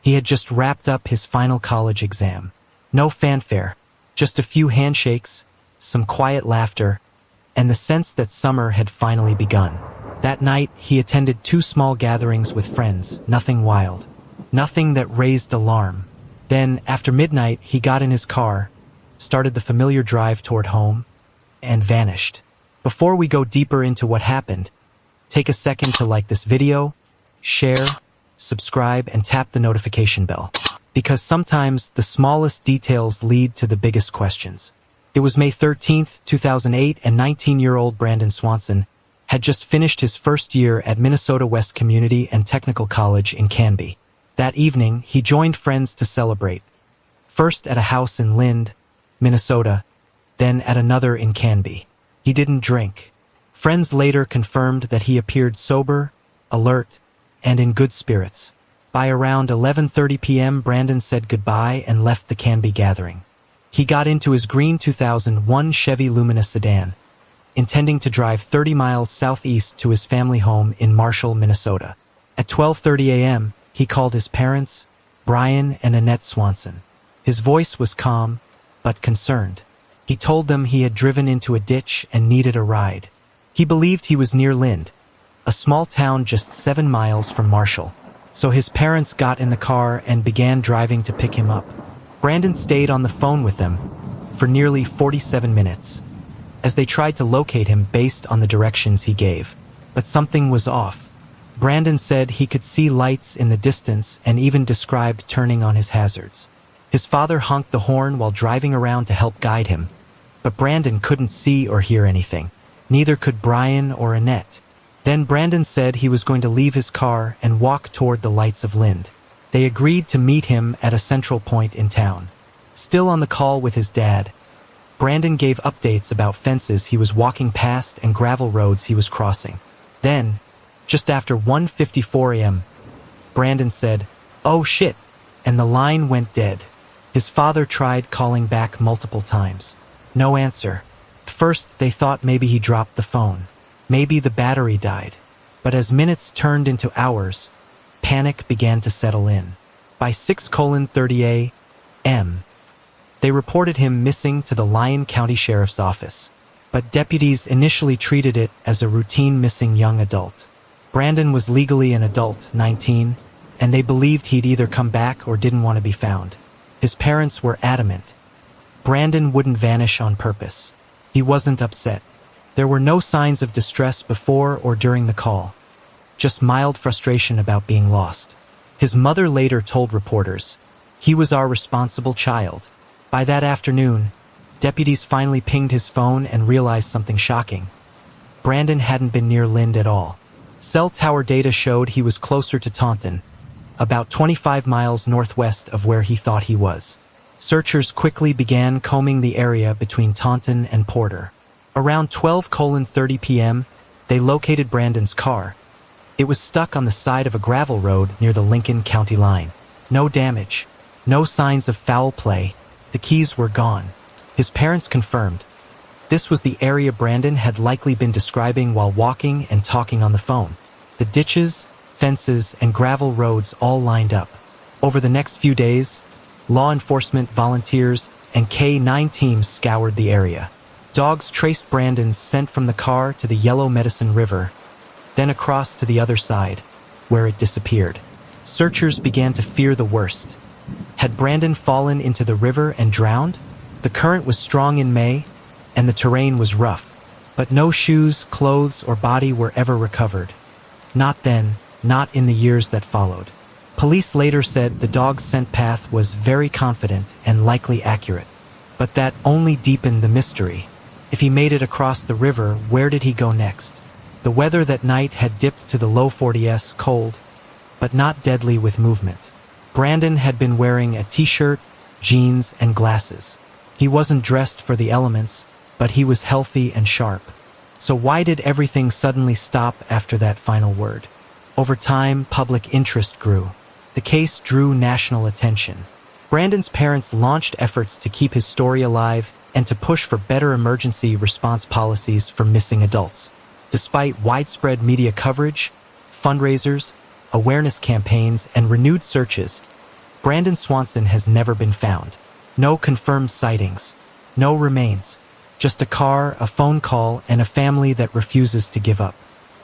He had just wrapped up his final college exam. No fanfare, just a few handshakes, some quiet laughter, and the sense that summer had finally begun. That night, he attended 2 small gatherings with friends, nothing wild, nothing that raised alarm. Then, after midnight, he got in his car, started the familiar drive toward home, and vanished. Before we go deeper into what happened, take a second to like this video, share, subscribe, and tap the notification bell, because sometimes the smallest details lead to the biggest questions. It was May 13th, 2008, and 19-year-old Brandon Swanson had just finished his first year at Minnesota West Community and Technical College in Canby. That evening, he joined friends to celebrate, first at a house in Lind, Minnesota, then at another in Canby. He didn't drink. Friends later confirmed that he appeared sober, alert, and in good spirits. By around 11:30 p.m., Brandon said goodbye and left the Canby gathering. He got into his green 2001 Chevy Lumina sedan, intending to drive 30 miles southeast to his family home in Marshall, Minnesota. At 12:30 a.m., he called his parents, Brian and Annette Swanson. His voice was calm, but concerned. He told them he had driven into a ditch and needed a ride. He believed he was near Lind, a small town just 7 miles from Marshall. So his parents got in the car and began driving to pick him up. Brandon stayed on the phone with them for nearly 47 minutes, as they tried to locate him based on the directions he gave. But something was off. Brandon said he could see lights in the distance and even described turning on his hazards. His father honked the horn while driving around to help guide him, but Brandon couldn't see or hear anything. Neither could Brian or Annette. Then Brandon said he was going to leave his car and walk toward the lights of Lind. They agreed to meet him at a central point in town. Still on the call with his dad, Brandon gave updates about fences he was walking past and gravel roads he was crossing. Then, just after 1:54 a.m., Brandon said, "Oh shit," and the line went dead. His father tried calling back multiple times. No answer. At first, they thought maybe he dropped the phone. Maybe the battery died. But as minutes turned into hours, panic began to settle in. By 6:30 a.m., they reported him missing to the Lyon County Sheriff's Office. But deputies initially treated it as a routine missing young adult. Brandon was legally an adult, 19, and they believed he'd either come back or didn't want to be found. His parents were adamant. Brandon wouldn't vanish on purpose. He wasn't upset. There were no signs of distress before or during the call, just mild frustration about being lost. His mother later told reporters, "He was our responsible child." By that afternoon, deputies finally pinged his phone and realized something shocking. Brandon hadn't been near Lind at all. Cell tower data showed he was closer to Taunton, about 25 miles northwest of where he thought he was. Searchers quickly began combing the area between Taunton and Porter. Around 12:30 p.m., they located Brandon's car. It was stuck on the side of a gravel road near the Lincoln County line. No damage, no signs of foul play. The keys were gone. His parents confirmed. This was the area Brandon had likely been describing while walking and talking on the phone. The ditches, fences, and gravel roads all lined up. Over the next few days, law enforcement, volunteers, and K-9 teams scoured the area. Dogs traced Brandon's scent from the car to the Yellow Medicine River, then across to the other side, where it disappeared. Searchers began to fear the worst. Had Brandon fallen into the river and drowned? The current was strong in May, and the terrain was rough, but no shoes, clothes, or body were ever recovered. Not then, not in the years that followed. Police later said the dog's scent path was very confident and likely accurate, but that only deepened the mystery. If he made it across the river, where did he go next? The weather that night had dipped to the low 40s, cold, but not deadly with movement. Brandon had been wearing a t-shirt, jeans, and glasses. He wasn't dressed for the elements, but he was healthy and sharp. So why did everything suddenly stop after that final word? Over time, public interest grew. The case drew national attention. Brandon's parents launched efforts to keep his story alive and to push for better emergency response policies for missing adults. Despite widespread media coverage, fundraisers, awareness campaigns, and renewed searches, Brandon Swanson has never been found. No confirmed sightings. No remains. Just a car, a phone call, and a family that refuses to give up.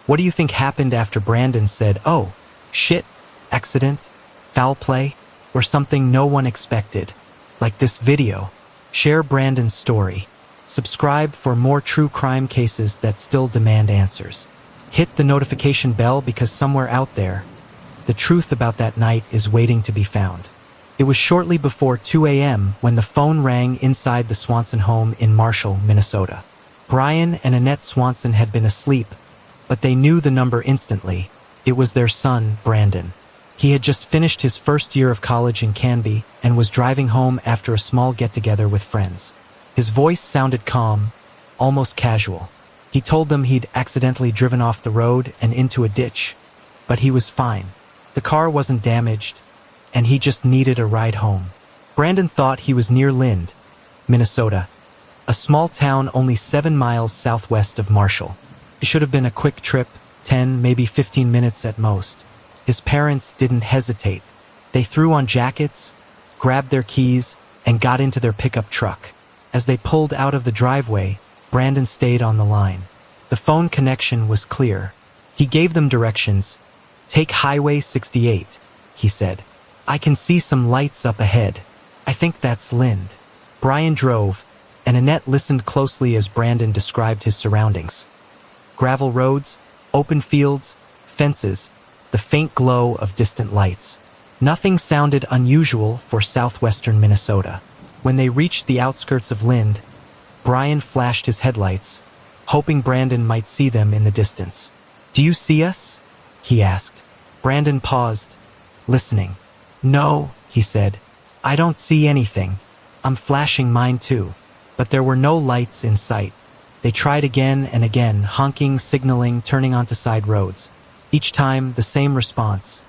What do you think happened after Brandon said, "Oh, shit, accident, foul play," or something no one expected? Like this video. Share Brandon's story. Subscribe for more true crime cases that still demand answers. Hit the notification bell because somewhere out there, the truth about that night is waiting to be found. It was shortly before 2 a.m. when the phone rang inside the Swanson home in Marshall, Minnesota. Brian and Annette Swanson had been asleep, but they knew the number instantly. It was their son, Brandon. He had just finished his first year of college in Canby and was driving home after a small get-together with friends. His voice sounded calm, almost casual. He told them he'd accidentally driven off the road and into a ditch, but he was fine. The car wasn't damaged, and he just needed a ride home. Brandon thought he was near Lind, Minnesota, a small town only 7 miles southwest of Marshall. It should have been a quick trip, 10, maybe 15 minutes at most. His parents didn't hesitate. They threw on jackets, grabbed their keys, and got into their pickup truck. As they pulled out of the driveway, Brandon stayed on the line. The phone connection was clear. He gave them directions. "Take Highway 68, he said. "I can see some lights up ahead. I think that's Lind." Brian drove, and Annette listened closely as Brandon described his surroundings. Gravel roads, open fields, fences, the faint glow of distant lights. Nothing sounded unusual for southwestern Minnesota. When they reached the outskirts of Lind, Brian flashed his headlights, hoping Brandon might see them in the distance. "Do you see us?" he asked. Brandon paused, listening. "No," he said. "I don't see anything. I'm flashing mine too." But there were no lights in sight. They tried again and again, honking, signaling, turning onto side roads. Each time, the same response.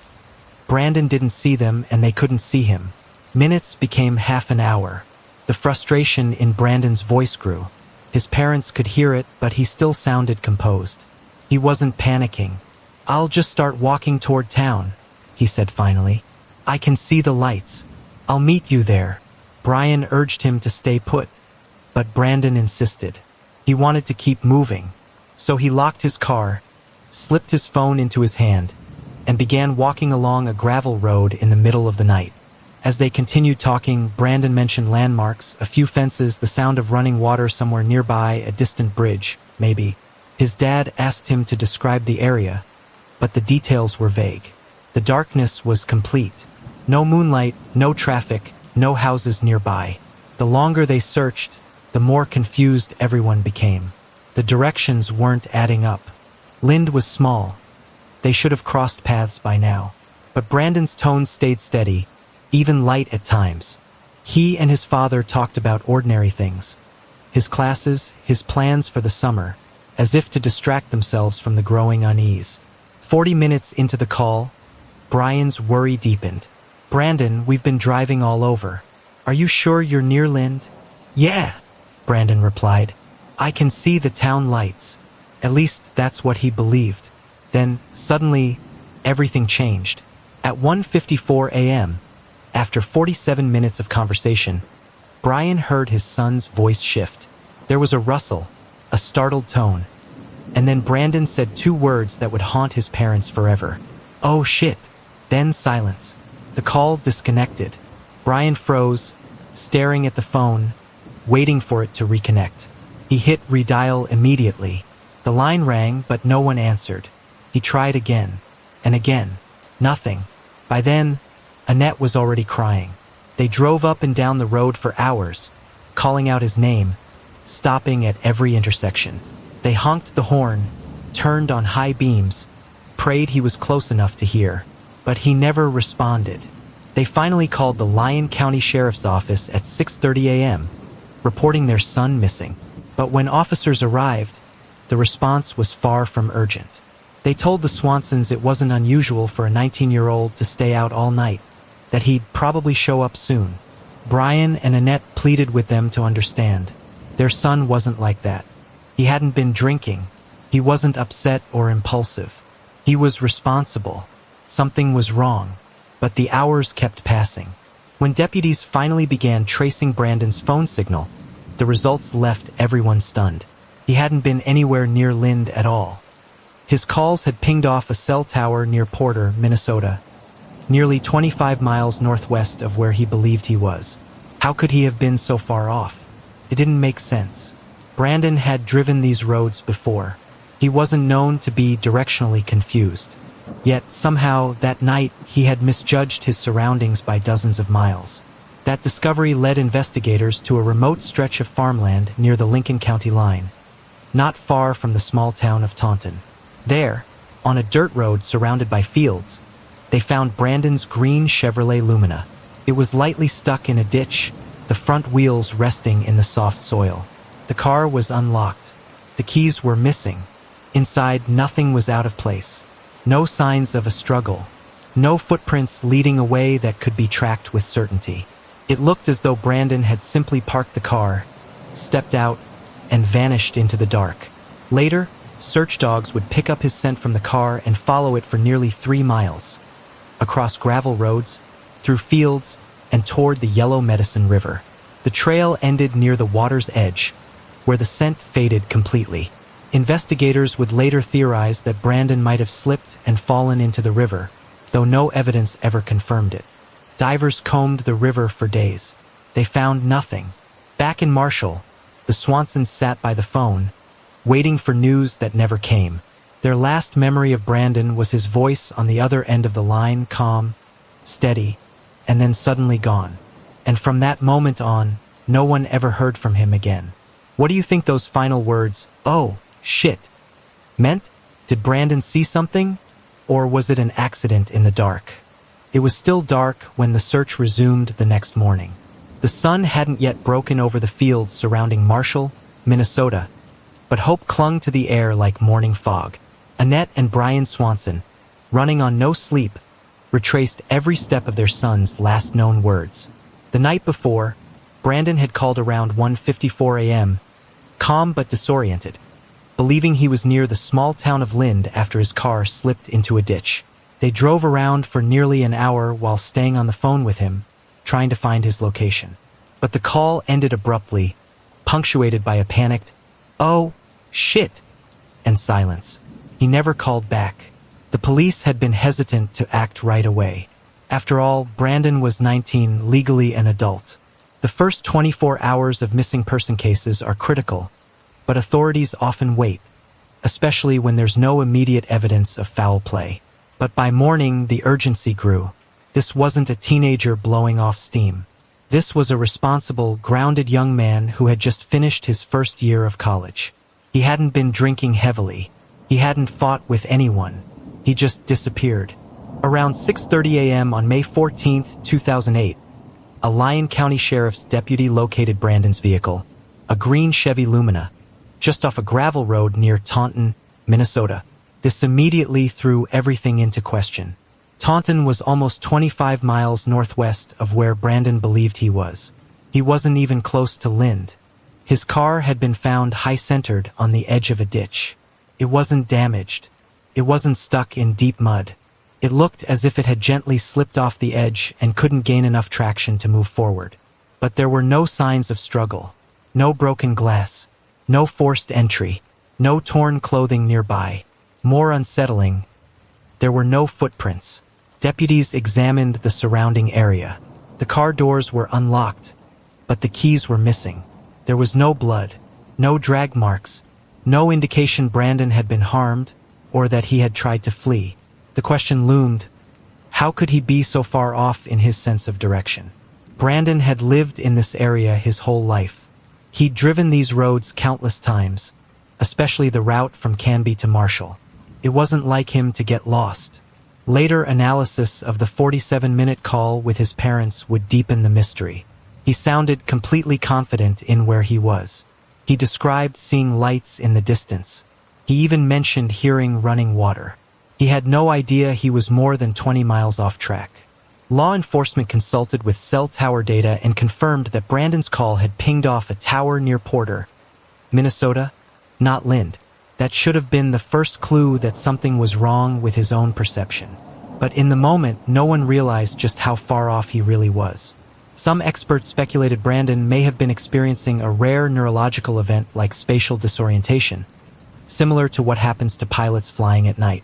Brandon didn't see them and they couldn't see him. Minutes became half an hour. The frustration in Brandon's voice grew. His parents could hear it, but he still sounded composed. He wasn't panicking. "I'll just start walking toward town," he said finally. "I can see the lights. I'll meet you there." Brian urged him to stay put, but Brandon insisted. He wanted to keep moving. So he locked his car, slipped his phone into his hand, and began walking along a gravel road in the middle of the night. As they continued talking, Brandon mentioned landmarks, a few fences, the sound of running water somewhere nearby, a distant bridge, maybe. His dad asked him to describe the area, but the details were vague. The darkness was complete. No moonlight, no traffic, no houses nearby. The longer they searched, the more confused everyone became. The directions weren't adding up. Lind was small. They should have crossed paths by now. But Brandon's tone stayed steady, even light at times. He and his father talked about ordinary things. His classes, his plans for the summer, as if to distract themselves from the growing unease. 40 minutes into the call, Brian's worry deepened. "Brandon, we've been driving all over. Are you sure you're near Lind?" "Yeah," Brandon replied. "I can see the town lights." At least that's what he believed. Then, suddenly, everything changed. At 1:54 a.m., after 47 minutes of conversation, Brian heard his son's voice shift. There was a rustle, a startled tone, and then Brandon said two words that would haunt his parents forever. "Oh shit." Then silence. The call disconnected. Brian froze, staring at the phone, waiting for it to reconnect. He hit redial immediately. The line rang, but no one answered. He tried again, and again. Nothing. By then, Annette was already crying. They drove up and down the road for hours, calling out his name, stopping at every intersection. They honked the horn, turned on high beams, prayed he was close enough to hear. But he never responded. They finally called the Lyon County Sheriff's Office at 6:30 a.m., reporting their son missing. But when officers arrived, the response was far from urgent. They told the Swansons it wasn't unusual for a 19-year-old to stay out all night, that he'd probably show up soon. Brian and Annette pleaded with them to understand. Their son wasn't like that. He hadn't been drinking. He wasn't upset or impulsive. He was responsible. Something was wrong. But the hours kept passing. When deputies finally began tracing Brandon's phone signal, the results left everyone stunned. He hadn't been anywhere near Lind at all. His calls had pinged off a cell tower near Porter, Minnesota, nearly 25 miles northwest of where he believed he was. How could he have been so far off? It didn't make sense. Brandon had driven these roads before. He wasn't known to be directionally confused. Yet, somehow, that night, he had misjudged his surroundings by dozens of miles. That discovery led investigators to a remote stretch of farmland near the Lincoln County line, not far from the small town of Taunton. There, on a dirt road surrounded by fields, they found Brandon's green Chevrolet Lumina. It was lightly stuck in a ditch, the front wheels resting in the soft soil. The car was unlocked. The keys were missing. Inside, nothing was out of place. No signs of a struggle. No footprints leading away that could be tracked with certainty. It looked as though Brandon had simply parked the car, stepped out, and vanished into the dark. Later, search dogs would pick up his scent from the car and follow it for nearly 3 miles, across gravel roads, through fields, and toward the Yellow Medicine River. The trail ended near the water's edge, where the scent faded completely. Investigators would later theorize that Brandon might have slipped and fallen into the river, though no evidence ever confirmed it. Divers combed the river for days. They found nothing. Back in Marshall, the Swansons sat by the phone, waiting for news that never came. Their last memory of Brandon was his voice on the other end of the line, calm, steady, and then suddenly gone. And from that moment on, no one ever heard from him again. What do you think those final words, "Oh, shit," meant? Did Brandon see something? Or was it an accident in the dark? It was still dark when the search resumed the next morning. The sun hadn't yet broken over the fields surrounding Marshall, Minnesota, but hope clung to the air like morning fog. Annette and Brian Swanson, running on no sleep, retraced every step of their son's last known words. The night before, Brandon had called around 1:54 a.m., calm but disoriented, believing he was near the small town of Lind after his car slipped into a ditch. They drove around for nearly an hour while staying on the phone with him, trying to find his location. But the call ended abruptly, punctuated by a panicked, "Oh, shit," and silence. He never called back. The police had been hesitant to act right away. After all, Brandon was 19, legally an adult. The first 24 hours of missing person cases are critical, but authorities often wait, especially when there's no immediate evidence of foul play. But by morning, the urgency grew. This wasn't a teenager blowing off steam. This was a responsible, grounded young man who had just finished his first year of college. He hadn't been drinking heavily. He hadn't fought with anyone. He just disappeared. Around 6:30 a.m. on May 14, 2008, a Lyon County Sheriff's deputy located Brandon's vehicle, a green Chevy Lumina, just off a gravel road near Taunton, Minnesota. This immediately threw everything into question. Taunton was almost 25 miles northwest of where Brandon believed he was. He wasn't even close to Lind. His car had been found high-centered on the edge of a ditch. It wasn't damaged. It wasn't stuck in deep mud. It looked as if it had gently slipped off the edge and couldn't gain enough traction to move forward. But there were no signs of struggle. No broken glass. No forced entry. No torn clothing nearby. More unsettling, there were no footprints. Deputies examined the surrounding area. The car doors were unlocked, but the keys were missing. There was no blood, no drag marks, no indication Brandon had been harmed or that he had tried to flee. The question loomed, how could he be so far off in his sense of direction? Brandon had lived in this area his whole life. He'd driven these roads countless times, especially the route from Canby to Marshall. It wasn't like him to get lost. Later analysis of the 47-minute call with his parents would deepen the mystery. He sounded completely confident in where he was. He described seeing lights in the distance. He even mentioned hearing running water. He had no idea he was more than 20 miles off track. Law enforcement consulted with cell tower data and confirmed that Brandon's call had pinged off a tower near Porter, Minnesota, not Lind. That should have been the first clue that something was wrong with his own perception. But in the moment, no one realized just how far off he really was. Some experts speculated Brandon may have been experiencing a rare neurological event like spatial disorientation, similar to what happens to pilots flying at night.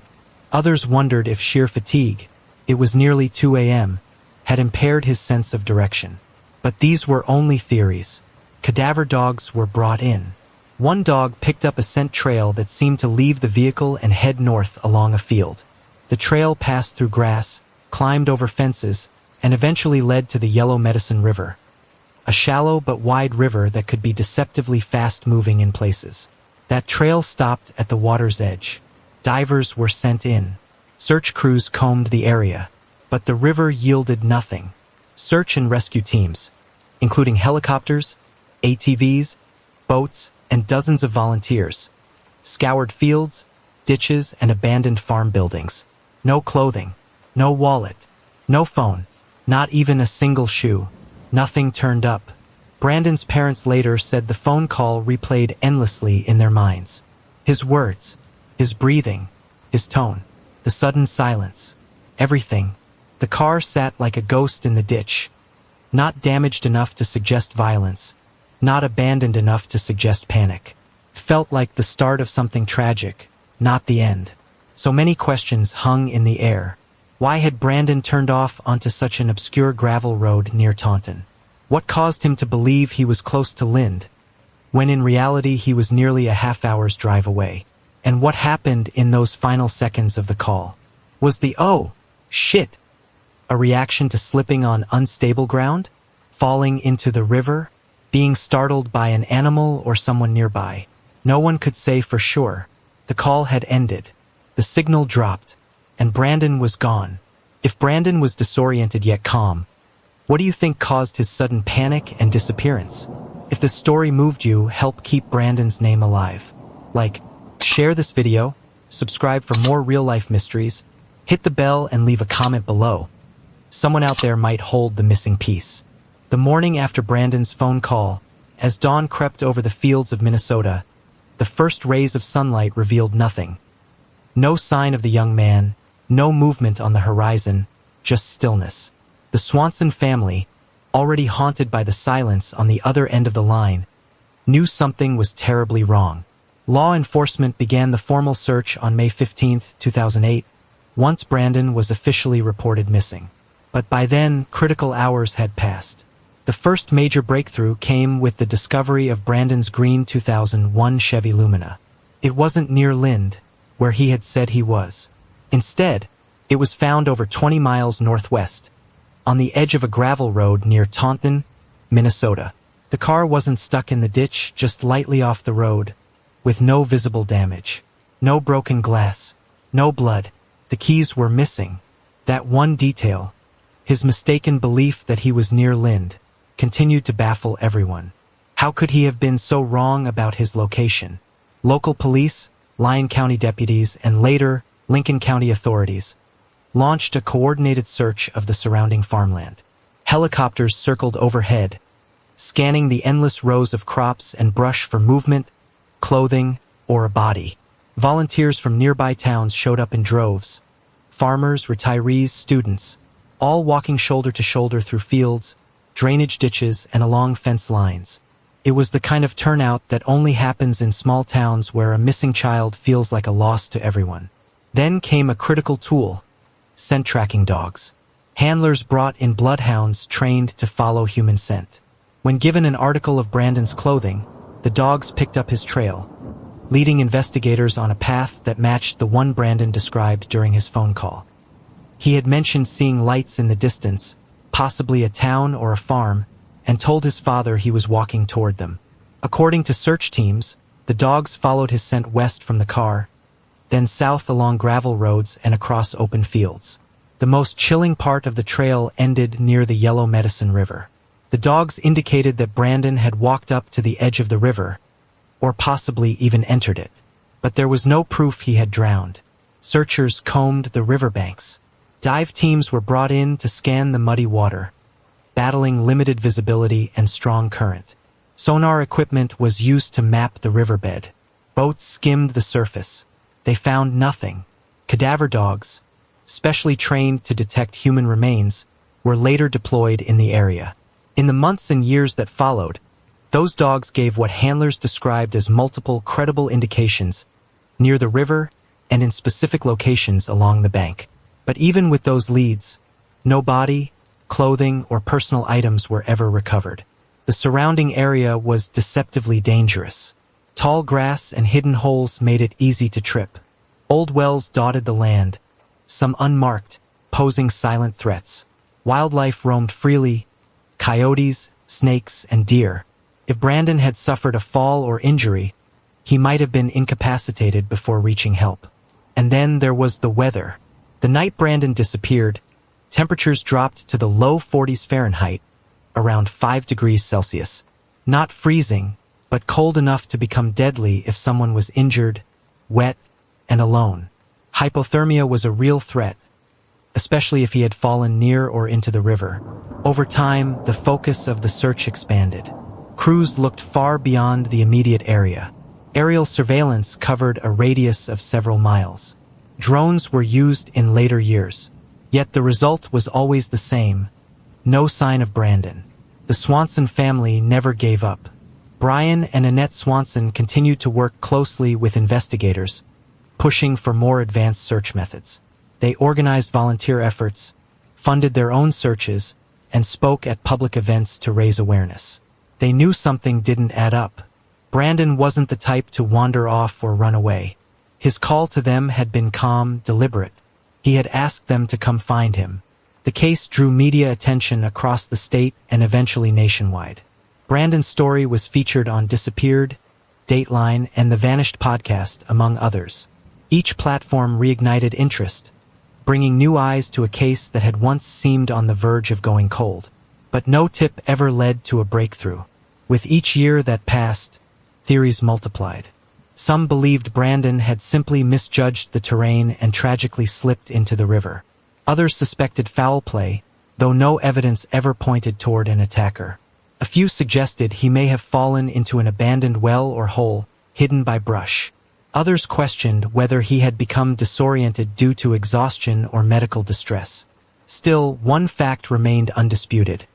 Others wondered if sheer fatigue, it was nearly 2 a.m., had impaired his sense of direction. But these were only theories. Cadaver dogs were brought in. One dog picked up a scent trail that seemed to leave the vehicle and head north along a field. The trail passed through grass, climbed over fences, and eventually led to the Yellow Medicine River, a shallow but wide river that could be deceptively fast-moving in places. That trail stopped at the water's edge. Divers were sent in. Search crews combed the area, but the river yielded nothing. Search and rescue teams, including helicopters, ATVs, boats, and dozens of volunteers, scoured fields, ditches, and abandoned farm buildings. No clothing, no wallet, no phone, not even a single shoe. Nothing turned up. Brandon's parents later said the phone call replayed endlessly in their minds. His words, his breathing, his tone, the sudden silence, everything. The car sat like a ghost in the ditch, not damaged enough to suggest violence, not abandoned enough to suggest panic. It felt like the start of something tragic, not the end. So many questions hung in the air. Why had Brandon turned off onto such an obscure gravel road near Taunton? What caused him to believe he was close to Lind, when in reality he was nearly a half-hour's drive away? And what happened in those final seconds of the call? Was the "oh, shit" a reaction to slipping on unstable ground? Falling into the river? Being startled by an animal or someone nearby? No one could say for sure. The call had ended. The signal dropped, and Brandon was gone. If Brandon was disoriented yet calm, what do you think caused his sudden panic and disappearance? If the story moved you, help keep Brandon's name alive. Like, share this video, subscribe for more real-life mysteries, hit the bell and leave a comment below. Someone out there might hold the missing piece. The morning after Brandon's phone call, as dawn crept over the fields of Minnesota, the first rays of sunlight revealed nothing. No sign of the young man, no movement on the horizon, just stillness. The Swanson family, already haunted by the silence on the other end of the line, knew something was terribly wrong. Law enforcement began the formal search on May 15, 2008, once Brandon was officially reported missing. But by then, critical hours had passed. The first major breakthrough came with the discovery of Brandon's green 2001 Chevy Lumina. It wasn't near Lind, where he had said he was. Instead, it was found over 20 miles northwest, on the edge of a gravel road near Taunton, Minnesota. The car wasn't stuck in the ditch, just lightly off the road, with no visible damage. No broken glass, no blood. The keys were missing. That one detail, his mistaken belief that he was near Lind, continued to baffle everyone. How could he have been so wrong about his location? Local police, Lyon County deputies, and later, Lincoln County authorities launched a coordinated search of the surrounding farmland. Helicopters circled overhead, scanning the endless rows of crops and brush for movement, clothing, or a body. Volunteers from nearby towns showed up in droves. Farmers, retirees, students, all walking shoulder to shoulder through fields, drainage ditches, and along fence lines. It was the kind of turnout that only happens in small towns where a missing child feels like a loss to everyone. Then came a critical tool: scent tracking dogs. Handlers brought in bloodhounds trained to follow human scent. When given an article of Brandon's clothing, the dogs picked up his trail, leading investigators on a path that matched the one Brandon described during his phone call. He had mentioned seeing lights in the distance, possibly a town or a farm, and told his father he was walking toward them. According to search teams, the dogs followed his scent west from the car, then south along gravel roads and across open fields. The most chilling part of the trail ended near the Yellow Medicine River. The dogs indicated that Brandon had walked up to the edge of the river, or possibly even entered it. But there was no proof he had drowned. Searchers combed the riverbanks. Dive teams were brought in to scan the muddy water, battling limited visibility and strong current. Sonar equipment was used to map the riverbed. Boats skimmed the surface. They found nothing. Cadaver dogs, specially trained to detect human remains, were later deployed in the area. In the months and years that followed, those dogs gave what handlers described as multiple credible indications near the river and in specific locations along the bank. But even with those leads, no body, clothing, or personal items were ever recovered. The surrounding area was deceptively dangerous. Tall grass and hidden holes made it easy to trip. Old wells dotted the land, some unmarked, posing silent threats. Wildlife roamed freely, coyotes, snakes, and deer. If Brandon had suffered a fall or injury, he might have been incapacitated before reaching help. And then there was the weather. The night Brandon disappeared, temperatures dropped to the low 40s Fahrenheit, around 5 degrees Celsius. Not freezing, but cold enough to become deadly if someone was injured, wet, and alone. Hypothermia was a real threat, especially if he had fallen near or into the river. Over time, the focus of the search expanded. Crews looked far beyond the immediate area. Aerial surveillance covered a radius of several miles. Drones were used in later years. Yet the result was always the same: no sign of Brandon. The Swanson family never gave up. Brian and Annette Swanson continued to work closely with investigators, pushing for more advanced search methods. They organized volunteer efforts, funded their own searches, and spoke at public events to raise awareness. They knew something didn't add up. Brandon wasn't the type to wander off or run away. His call to them had been calm, deliberate. He had asked them to come find him. The case drew media attention across the state and eventually nationwide. Brandon's story was featured on Disappeared, Dateline, and the Vanished podcast, among others. Each platform reignited interest, bringing new eyes to a case that had once seemed on the verge of going cold. But no tip ever led to a breakthrough. With each year that passed, theories multiplied. Some believed Brandon had simply misjudged the terrain and tragically slipped into the river. Others suspected foul play, though no evidence ever pointed toward an attacker. A few suggested he may have fallen into an abandoned well or hole, hidden by brush. Others questioned whether he had become disoriented due to exhaustion or medical distress. Still, one fact remained undisputed.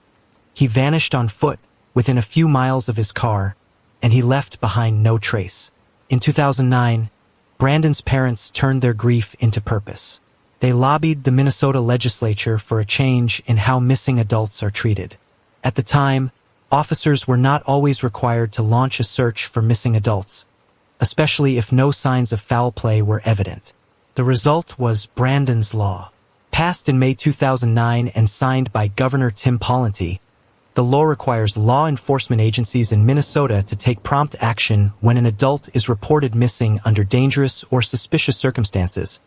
He vanished on foot, within a few miles of his car, and he left behind no trace. In 2009, Brandon's parents turned their grief into purpose. They lobbied the Minnesota legislature for a change in how missing adults are treated. At the time, officers were not always required to launch a search for missing adults, especially if no signs of foul play were evident. The result was Brandon's Law. Passed in May 2009 and signed by Governor Tim Pawlenty, the law requires law enforcement agencies in Minnesota to take prompt action when an adult is reported missing under dangerous or suspicious circumstances,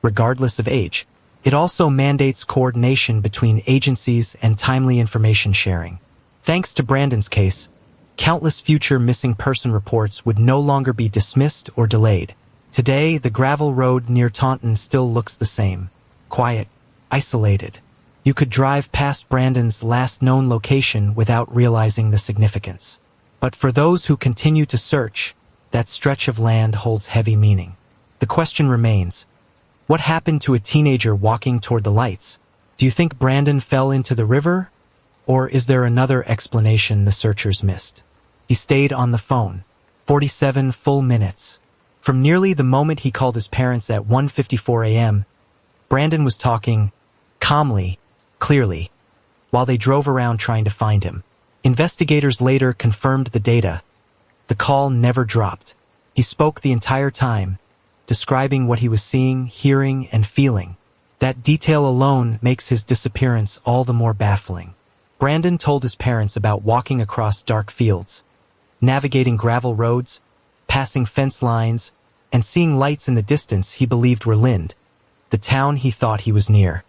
regardless of age. It also mandates coordination between agencies and timely information sharing. Thanks to Brandon's case, countless future missing person reports would no longer be dismissed or delayed. Today, the gravel road near Taunton still looks the same: quiet, isolated. You could drive past Brandon's last known location without realizing the significance. But for those who continue to search, that stretch of land holds heavy meaning. The question remains: what happened to a teenager walking toward the lights? Do you think Brandon fell into the river? Or is there another explanation the searchers missed? He stayed on the phone, 47 full minutes. From nearly the moment he called his parents at 1:54 a.m., Brandon was talking calmly, clearly, while they drove around trying to find him. Investigators later confirmed the data. The call never dropped. He spoke the entire time, describing what he was seeing, hearing, and feeling. That detail alone makes his disappearance all the more baffling. Brandon told his parents about walking across dark fields, navigating gravel roads, passing fence lines, and seeing lights in the distance he believed were Lind, the town he thought he was near.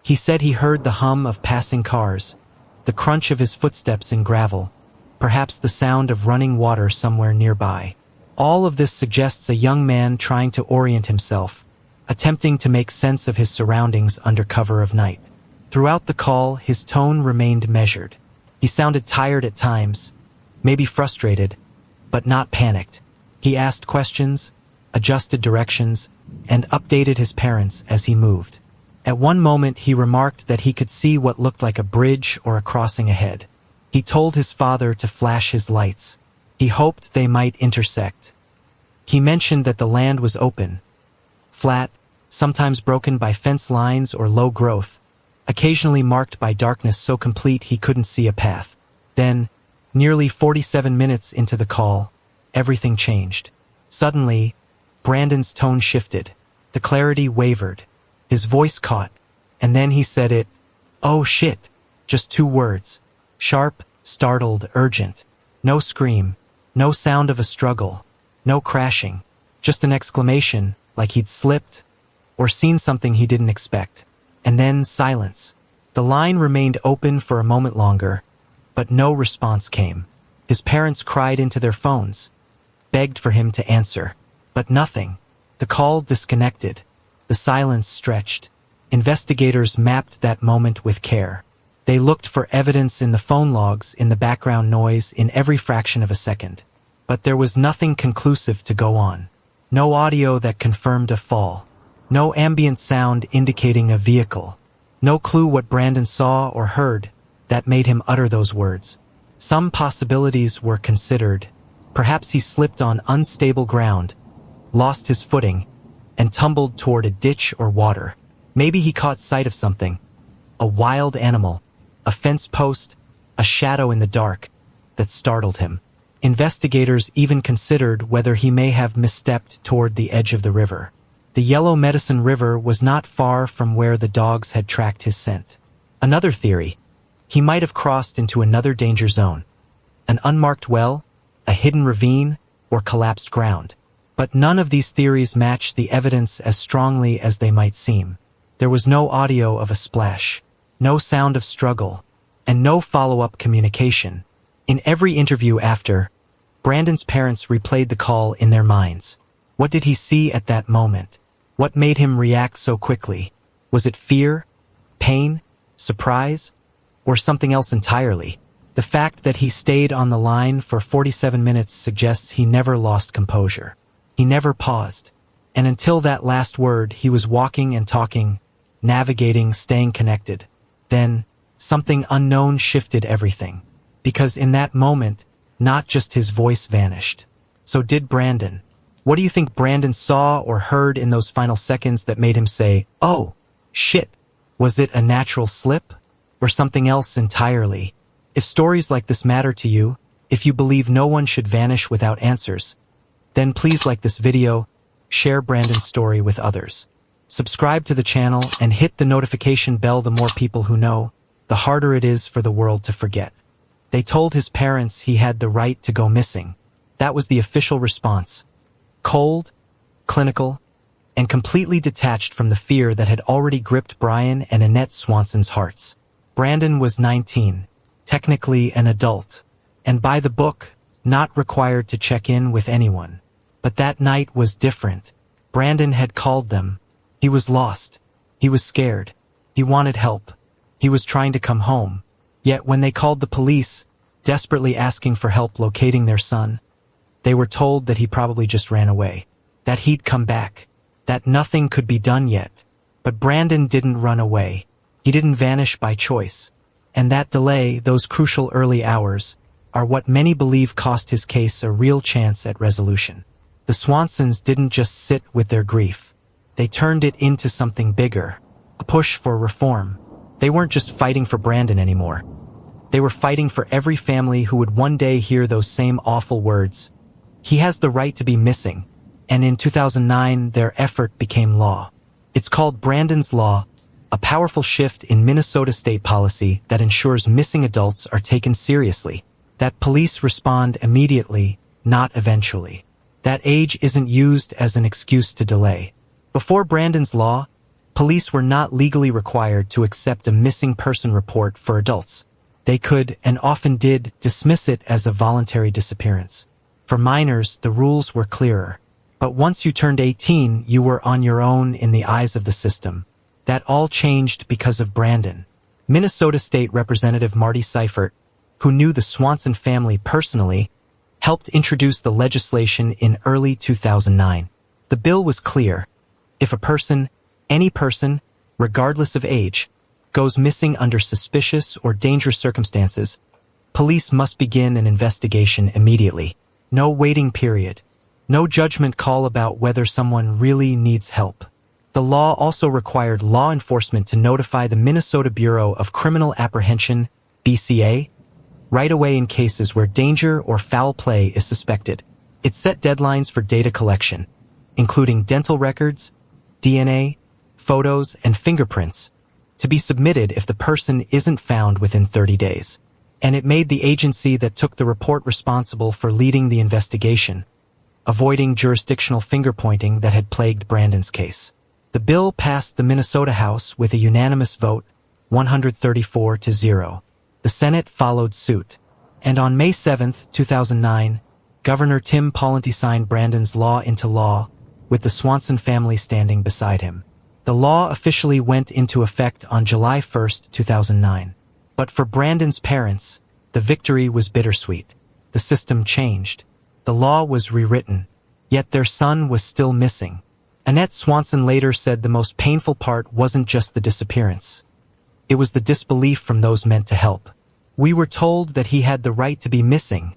He said he heard the hum of passing cars, the crunch of his footsteps in gravel, perhaps the sound of running water somewhere nearby. All of this suggests a young man trying to orient himself, attempting to make sense of his surroundings under cover of night. Throughout the call, his tone remained measured. He sounded tired at times, maybe frustrated, but not panicked. He asked questions, adjusted directions, and updated his parents as he moved. At one moment, he remarked that he could see what looked like a bridge or a crossing ahead. He told his father to flash his lights. He hoped they might intersect. He mentioned that the land was open, flat, sometimes broken by fence lines or low growth, occasionally marked by darkness so complete he couldn't see a path. Then, nearly 47 minutes into the call, everything changed. Suddenly, Brandon's tone shifted. The clarity wavered. His voice caught, and then he said it. "Oh shit." Just 2 words. Sharp, startled, urgent. No scream, no sound of a struggle, no crashing. Just an exclamation, like he'd slipped or seen something he didn't expect. And then silence. The line remained open for a moment longer, but no response came. His parents cried into their phones, begged for him to answer, but nothing. The call disconnected. The silence stretched. Investigators mapped that moment with care. They looked for evidence in the phone logs, in the background noise, in every fraction of a second. But there was nothing conclusive to go on. No audio that confirmed a fall. No ambient sound indicating a vehicle. No clue what Brandon saw or heard that made him utter those words. Some possibilities were considered. Perhaps he slipped on unstable ground, lost his footing, and tumbled toward a ditch or water. Maybe he caught sight of something. A wild animal, a fence post, a shadow in the dark that startled him. Investigators even considered whether he may have misstepped toward the edge of the river. The Yellow Medicine River was not far from where the dogs had tracked his scent. Another theory: he might have crossed into another danger zone. An unmarked well, a hidden ravine, or collapsed ground. But none of these theories matched the evidence as strongly as they might seem. There was no audio of a splash, no sound of struggle, and no follow-up communication. In every interview after, Brandon's parents replayed the call in their minds. What did he see at that moment? What made him react so quickly? Was it fear, pain, surprise, or something else entirely? The fact that he stayed on the line for 47 minutes suggests he never lost composure. He never paused. And until that last word, he was walking and talking, navigating, staying connected. Then, something unknown shifted everything. Because in that moment, not just his voice vanished. So did Brandon. What do you think Brandon saw or heard in those final seconds that made him say, "Oh, shit"? Was it a natural slip? Or something else entirely? If stories like this matter to you, if you believe no one should vanish without answers, then please like this video, share Brandon's story with others. Subscribe to the channel and hit the notification bell. The more people who know, the harder it is for the world to forget. They told his parents he had the right to go missing. That was the official response. Cold, clinical, and completely detached from the fear that had already gripped Brian and Annette Swanson's hearts. Brandon was 19, technically an adult, and by the book, not required to check in with anyone. But that night was different. Brandon had called them. He was lost. He was scared. He wanted help. He was trying to come home. Yet when they called the police, desperately asking for help locating their son, they were told that he probably just ran away, that he'd come back, that nothing could be done yet. But Brandon didn't run away. He didn't vanish by choice. And that delay, those crucial early hours, are what many believe cost his case a real chance at resolution. The Swansons didn't just sit with their grief. They turned it into something bigger, a push for reform. They weren't just fighting for Brandon anymore. They were fighting for every family who would one day hear those same awful words. He has the right to be missing. And in 2009, their effort became law. It's called Brandon's Law, a powerful shift in Minnesota state policy that ensures missing adults are taken seriously, that police respond immediately, not eventually. That age isn't used as an excuse to delay. Before Brandon's Law, police were not legally required to accept a missing person report for adults. They could, and often did, dismiss it as a voluntary disappearance. For minors, the rules were clearer. But once you turned 18, you were on your own in the eyes of the system. That all changed because of Brandon. Minnesota State Representative Marty Seifert, who knew the Swanson family personally, helped introduce the legislation in early 2009. The bill was clear. If a person, any person, regardless of age, goes missing under suspicious or dangerous circumstances, Police must begin an investigation immediately. No waiting period. No judgment call about whether someone really needs help. The law also required law enforcement to notify the Minnesota Bureau of Criminal Apprehension, BCA, right away in cases where danger or foul play is suspected. It set deadlines for data collection, including dental records, DNA, photos, and fingerprints, to be submitted if the person isn't found within 30 days. And it made the agency that took the report responsible for leading the investigation, avoiding jurisdictional finger-pointing that had plagued Brandon's case. The bill passed the Minnesota House with a unanimous vote, 134-0. The Senate followed suit, and on May 7, 2009, Governor Tim Pawlenty signed Brandon's law into law, with the Swanson family standing beside him. The law officially went into effect on July 1, 2009. But for Brandon's parents, the victory was bittersweet. The system changed. The law was rewritten, yet their son was still missing. Annette Swanson later said the most painful part wasn't just the disappearance. It was the disbelief from those meant to help. "We were told that he had the right to be missing,"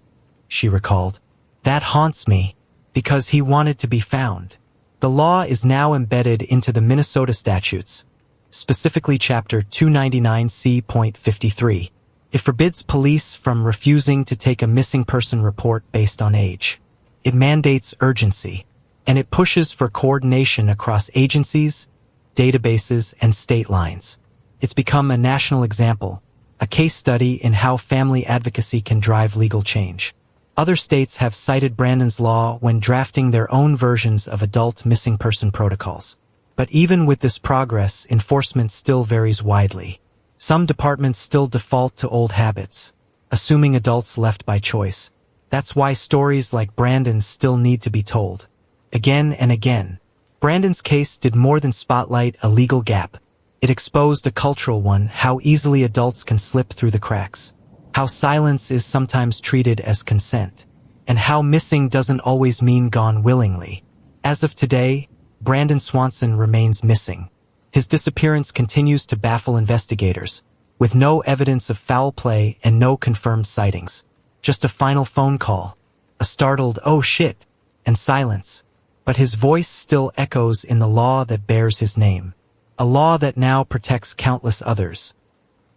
she recalled. "That haunts me, because he wanted to be found." The law is now embedded into the Minnesota statutes, specifically Chapter 299C.53. It forbids police from refusing to take a missing person report based on age. It mandates urgency, and it pushes for coordination across agencies, databases, and state lines. It's become a national example, a case study in how family advocacy can drive legal change. Other states have cited Brandon's law when drafting their own versions of adult missing person protocols. But even with this progress, enforcement still varies widely. Some departments still default to old habits, assuming adults left by choice. That's why stories like Brandon's still need to be told. Again and again. Brandon's case did more than spotlight a legal gap. It exposed a cultural one, how easily adults can slip through the cracks, how silence is sometimes treated as consent, and how missing doesn't always mean gone willingly. As of today, Brandon Swanson remains missing. His disappearance continues to baffle investigators, with no evidence of foul play and no confirmed sightings. Just a final phone call, a startled "oh shit," and silence. But his voice still echoes in the law that bears his name. A law that now protects countless others.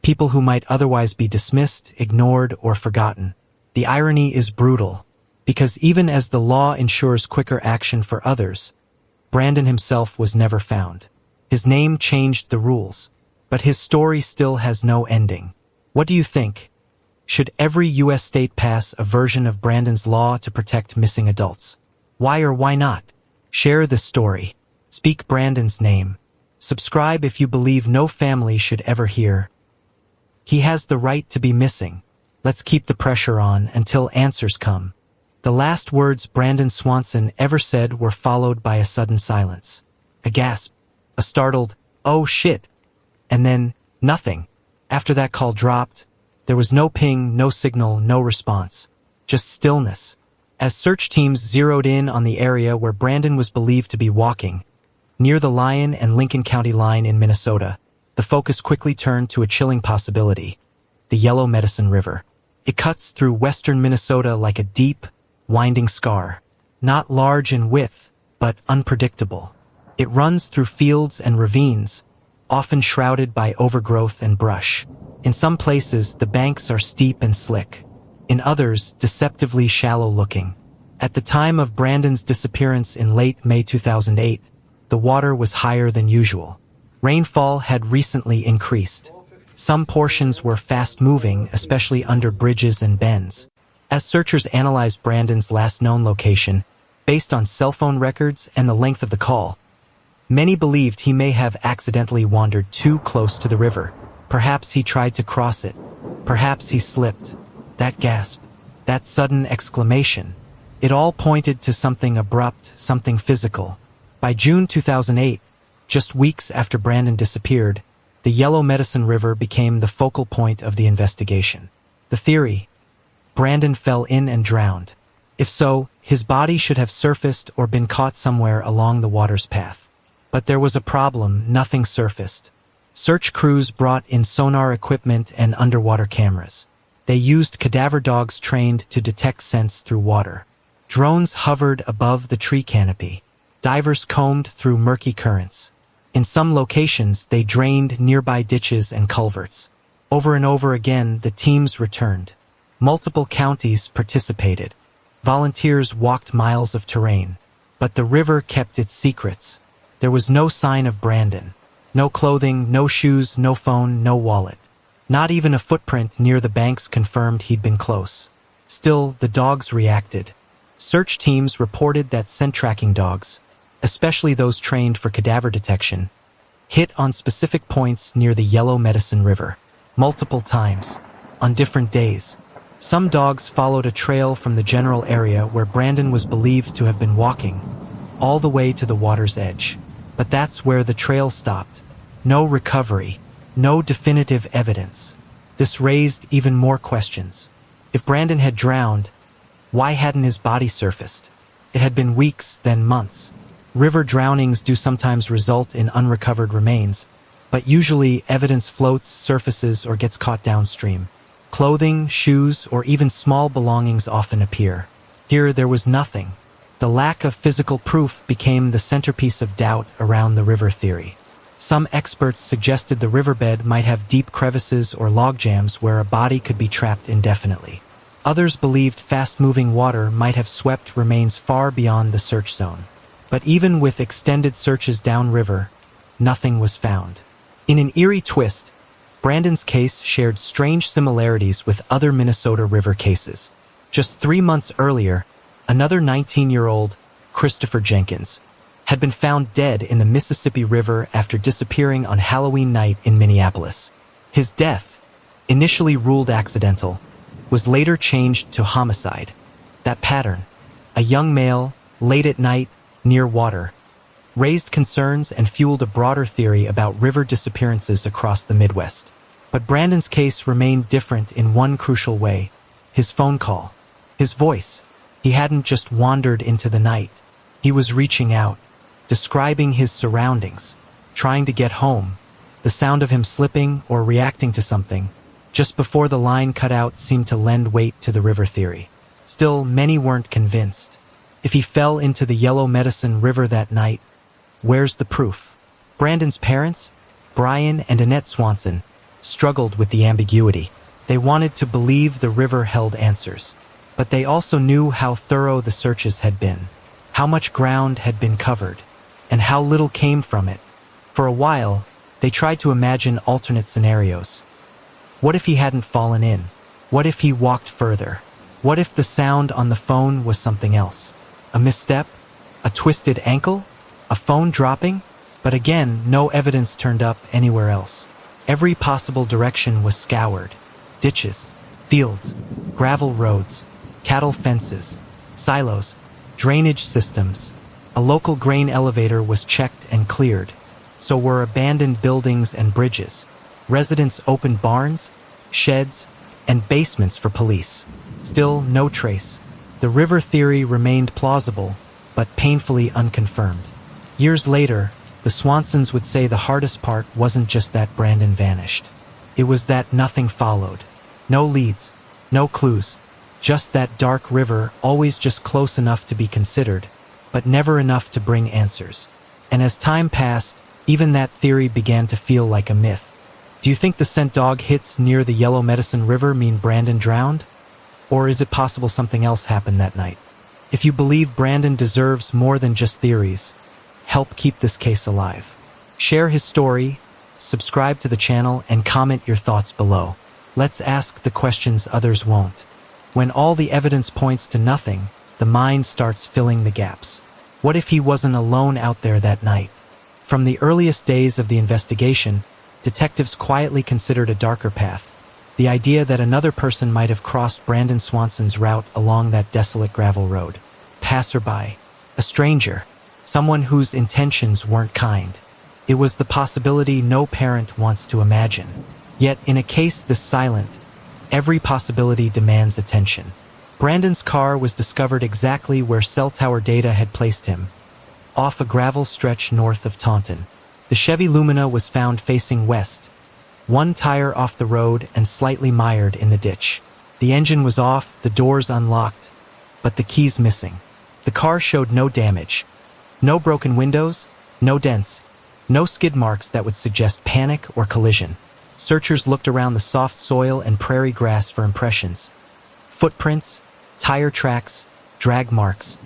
People who might otherwise be dismissed, ignored, or forgotten. The irony is brutal, because even as the law ensures quicker action for others, Brandon himself was never found. His name changed the rules, but his story still has no ending. What do you think? Should every U.S. state pass a version of Brandon's law to protect missing adults? Why or why not? Share this story. Speak Brandon's name. Subscribe if you believe no family should ever hear. He has the right to be missing. Let's keep the pressure on until answers come. The last words Brandon Swanson ever said were followed by a sudden silence. A gasp. A startled, "oh shit," and then nothing. After that call dropped, there was no ping, no signal, no response. Just stillness. As search teams zeroed in on the area where Brandon was believed to be walking, near the Lyon and Lincoln County line in Minnesota, the focus quickly turned to a chilling possibility: the Yellow Medicine River. It cuts through western Minnesota like a deep, winding scar, not large in width, but unpredictable. It runs through fields and ravines, often shrouded by overgrowth and brush. In some places, the banks are steep and slick. In others, deceptively shallow-looking. At the time of Brandon's disappearance in late May 2008, the water was higher than usual. Rainfall had recently increased. Some portions were fast-moving, especially under bridges and bends. As searchers analyzed Brandon's last known location, based on cell phone records and the length of the call, many believed he may have accidentally wandered too close to the river. Perhaps he tried to cross it. Perhaps he slipped. That gasp, that sudden exclamation, it all pointed to something abrupt, something physical. By June 2008, just weeks after Brandon disappeared, the Yellow Medicine River became the focal point of the investigation. The theory: Brandon fell in and drowned. If so, his body should have surfaced or been caught somewhere along the water's path. But there was a problem: nothing surfaced. Search crews brought in sonar equipment and underwater cameras. They used cadaver dogs trained to detect scents through water. Drones hovered above the tree canopy. Divers combed through murky currents. In some locations, they drained nearby ditches and culverts. Over and over again, the teams returned. Multiple counties participated. Volunteers walked miles of terrain. But the river kept its secrets. There was no sign of Brandon. No clothing, no shoes, no phone, no wallet. Not even a footprint near the banks confirmed he'd been close. Still, the dogs reacted. Search teams reported that scent-tracking dogs, especially those trained for cadaver detection, hit on specific points near the Yellow Medicine River, multiple times, on different days. Some dogs followed a trail from the general area where Brandon was believed to have been walking, all the way to the water's edge. But that's where the trail stopped. No recovery, no definitive evidence. This raised even more questions. If Brandon had drowned, why hadn't his body surfaced? It had been weeks, then months. River drownings do sometimes result in unrecovered remains, but usually evidence floats, surfaces, or gets caught downstream. Clothing, shoes, or even small belongings often appear. Here there was nothing. The lack of physical proof became the centerpiece of doubt around the river theory. Some experts suggested the riverbed might have deep crevices or logjams where a body could be trapped indefinitely. Others believed fast-moving water might have swept remains far beyond the search zone. But even with extended searches downriver, nothing was found. In an eerie twist, Brandon's case shared strange similarities with other Minnesota River cases. Just 3 months earlier, another 19-year-old, Christopher Jenkins, had been found dead in the Mississippi River after disappearing on Halloween night in Minneapolis. His death, initially ruled accidental, was later changed to homicide. That pattern, a young male, late at night, near water, raised concerns and fueled a broader theory about river disappearances across the Midwest. But Brandon's case remained different in one crucial way: his phone call, his voice. He hadn't just wandered into the night. He was reaching out, describing his surroundings, trying to get home. The sound of him slipping or reacting to something just before the line cut out seemed to lend weight to the river theory. Still, many weren't convinced. If he fell into the Yellow Medicine River that night, where's the proof? Brandon's parents, Brian and Annette Swanson, struggled with the ambiguity. They wanted to believe the river held answers, but they also knew how thorough the searches had been, how much ground had been covered, and how little came from it. For a while, they tried to imagine alternate scenarios. What if he hadn't fallen in? What if he walked further? What if the sound on the phone was something else? A misstep? A twisted ankle? A phone dropping? But again, no evidence turned up anywhere else. Every possible direction was scoured. Ditches, fields, gravel roads, cattle fences, silos, drainage systems. A local grain elevator was checked and cleared. So were abandoned buildings and bridges. Residents opened barns, sheds, and basements for police. Still, no trace. The river theory remained plausible, but painfully unconfirmed. Years later, the Swansons would say the hardest part wasn't just that Brandon vanished. It was that nothing followed. No leads, no clues. Just that dark river, always just close enough to be considered, but never enough to bring answers. And as time passed, even that theory began to feel like a myth. Do you think the scent dog hits near the Yellow Medicine River mean Brandon drowned? Or is it possible something else happened that night? If you believe Brandon deserves more than just theories, help keep this case alive. Share his story, subscribe to the channel, and comment your thoughts below. Let's ask the questions others won't. When all the evidence points to nothing, the mind starts filling the gaps. What if he wasn't alone out there that night? From the earliest days of the investigation, detectives quietly considered a darker path. The idea that another person might have crossed Brandon Swanson's route along that desolate gravel road. Passerby, a stranger, someone whose intentions weren't kind. It was the possibility no parent wants to imagine. Yet, in a case this silent, every possibility demands attention. Brandon's car was discovered exactly where cell tower data had placed him, off a gravel stretch north of Taunton. The Chevy Lumina was found facing west, one tire off the road and slightly mired in the ditch. The engine was off, the doors unlocked, but the keys missing. The car showed no damage. No broken windows, no dents, no skid marks that would suggest panic or collision. Searchers looked around the soft soil and prairie grass for impressions. Footprints, tire tracks, drag marks.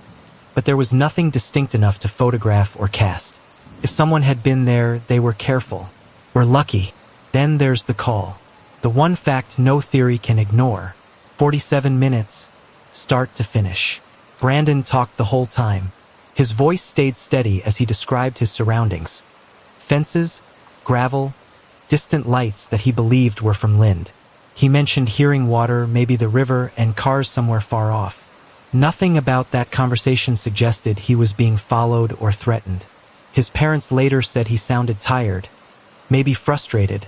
But there was nothing distinct enough to photograph or cast. If someone had been there, they were careful. We're lucky. Then there's the call. The one fact no theory can ignore. 47 minutes, start to finish. Brandon talked the whole time. His voice stayed steady as he described his surroundings. Fences, gravel, distant lights that he believed were from Lind. He mentioned hearing water, maybe the river, and cars somewhere far off. Nothing about that conversation suggested he was being followed or threatened. His parents later said he sounded tired, maybe frustrated,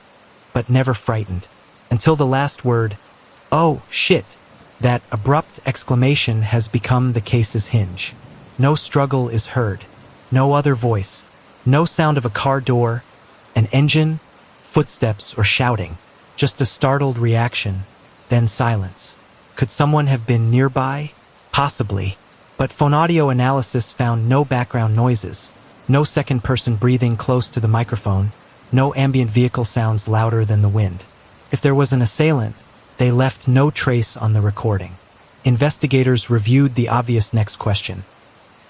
but never frightened. Until the last word, "Oh, shit!" That abrupt exclamation has become the case's hinge. No struggle is heard. No other voice. No sound of a car door, an engine, footsteps, or shouting. Just a startled reaction, then silence. Could someone have been nearby? Possibly. But phone audio analysis found no background noises, no second person breathing close to the microphone, no ambient vehicle sounds louder than the wind. If there was an assailant, they left no trace on the recording. Investigators reviewed the obvious next question.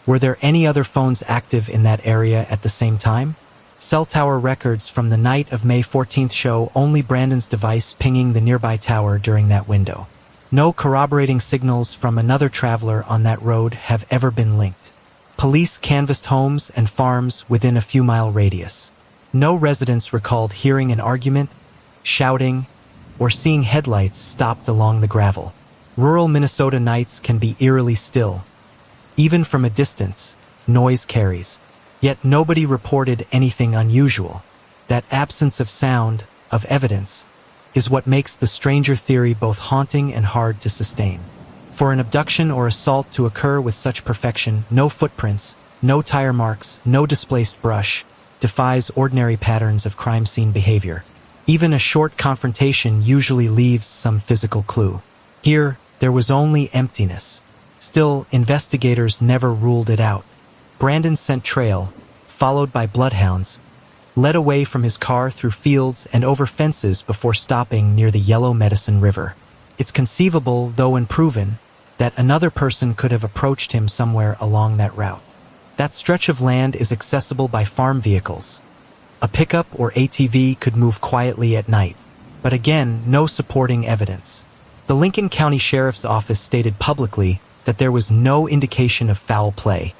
Were there any other phones active in that area at the same time? Cell tower records from the night of May 14th show only Brandon's device pinging the nearby tower during that window. No corroborating signals from another traveler on that road have ever been linked. Police canvassed homes and farms within a few-mile radius. No residents recalled hearing an argument, shouting, or seeing headlights stopped along the gravel. Rural Minnesota nights can be eerily still. Even from a distance, noise carries. Yet nobody reported anything unusual. That absence of sound, of evidence, is what makes the stranger theory both haunting and hard to sustain. For an abduction or assault to occur with such perfection, no footprints, no tire marks, no displaced brush, defies ordinary patterns of crime scene behavior. Even a short confrontation usually leaves some physical clue. Here, there was only emptiness. Still, investigators never ruled it out. Brandon's scent trail, followed by bloodhounds, led away from his car through fields and over fences before stopping near the Yellow Medicine River. It's conceivable, though unproven, that another person could have approached him somewhere along that route. That stretch of land is accessible by farm vehicles. A pickup or ATV could move quietly at night, but again, no supporting evidence. The Lincoln County Sheriff's Office stated publicly that there was no indication of foul play,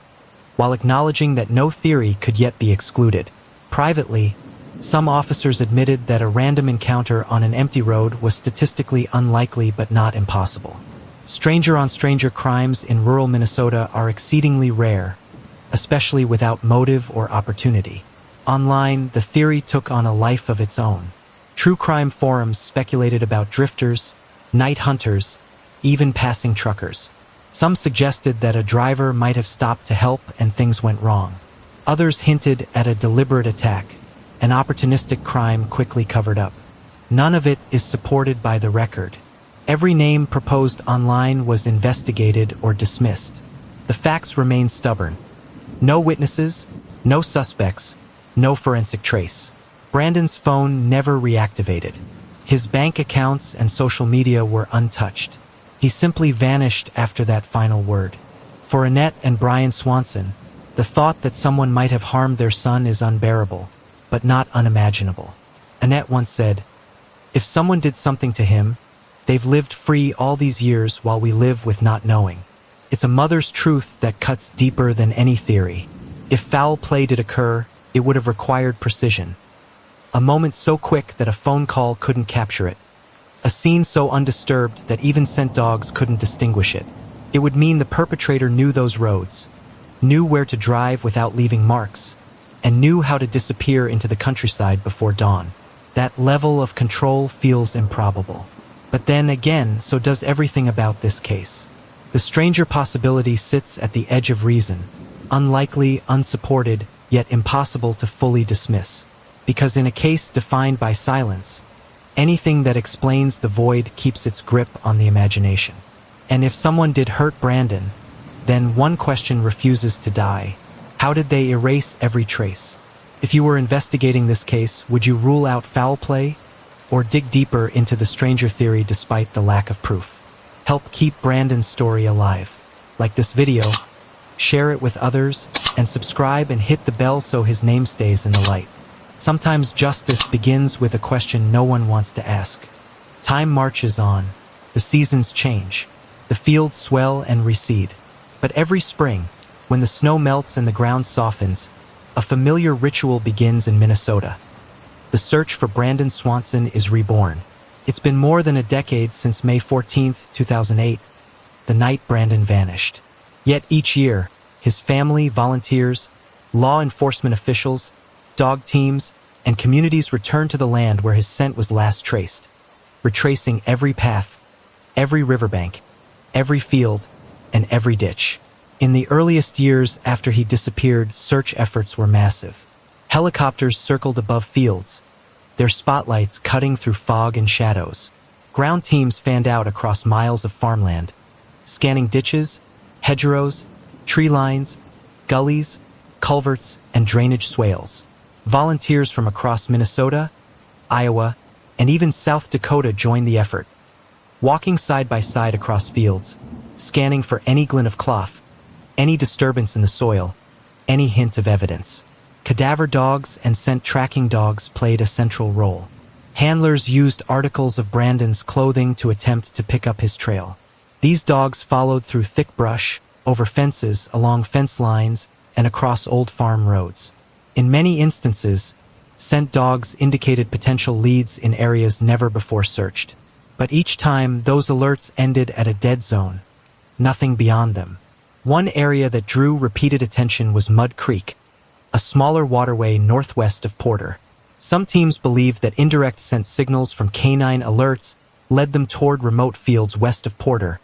while acknowledging that no theory could yet be excluded. Privately, some officers admitted that a random encounter on an empty road was statistically unlikely but not impossible. Stranger-on-stranger crimes in rural Minnesota are exceedingly rare, especially without motive or opportunity. Online, the theory took on a life of its own. True crime forums speculated about drifters, night hunters, even passing truckers. Some suggested that a driver might have stopped to help and things went wrong. Others hinted at a deliberate attack, an opportunistic crime quickly covered up. None of it is supported by the record. Every name proposed online was investigated or dismissed. The facts remain stubborn. No witnesses, no suspects, no forensic trace. Brandon's phone never reactivated. His bank accounts and social media were untouched. He simply vanished after that final word. For Annette and Brian Swanson, the thought that someone might have harmed their son is unbearable, but not unimaginable. Annette once said, "If someone did something to him, they've lived free all these years while we live with not knowing." It's a mother's truth that cuts deeper than any theory. If foul play did occur, it would have required precision. A moment so quick that a phone call couldn't capture it. A scene so undisturbed that even scent dogs couldn't distinguish it. It would mean the perpetrator knew those roads, knew where to drive without leaving marks, and knew how to disappear into the countryside before dawn. That level of control feels improbable. But then again, so does everything about this case. The stranger possibility sits at the edge of reason, unlikely, unsupported, yet impossible to fully dismiss. Because in a case defined by silence, Anything that explains the void keeps its grip on the imagination. And if someone did hurt Brandon, then one question refuses to die. How did they erase every trace? If you were investigating this case, would you rule out foul play or dig deeper into the stranger theory despite the lack of proof? Help keep Brandon's story alive. Like this video, share it with others, and subscribe and hit the bell so his name stays in the light. Sometimes justice begins with a question no one wants to ask. Time marches on. The seasons change. The fields swell and recede. But every spring, when the snow melts and the ground softens, a familiar ritual begins in Minnesota. The search for Brandon Swanson is reborn. It's been more than a decade since May 14, 2008, the night Brandon vanished. Yet each year, his family, volunteers, law enforcement officials, dog teams, and communities return to the land where his scent was last traced, retracing every path, every riverbank, every field, and every ditch. In the earliest years after he disappeared, search efforts were massive. Helicopters circled above fields, their spotlights cutting through fog and shadows. Ground teams fanned out across miles of farmland, scanning ditches, hedgerows, tree lines, gullies, culverts, and drainage swales. Volunteers from across Minnesota, Iowa, and even South Dakota joined the effort, walking side by side across fields, scanning for any glint of cloth, any disturbance in the soil, any hint of evidence. Cadaver dogs and scent tracking dogs played a central role. Handlers used articles of Brandon's clothing to attempt to pick up his trail. These dogs followed through thick brush, over fences, along fence lines, and across old farm roads. In many instances, scent dogs indicated potential leads in areas never before searched. But each time, those alerts ended at a dead zone, nothing beyond them. One area that drew repeated attention was Mud Creek, a smaller waterway northwest of Porter. Some teams believed that indirect scent signals from canine alerts led them toward remote fields west of Porter,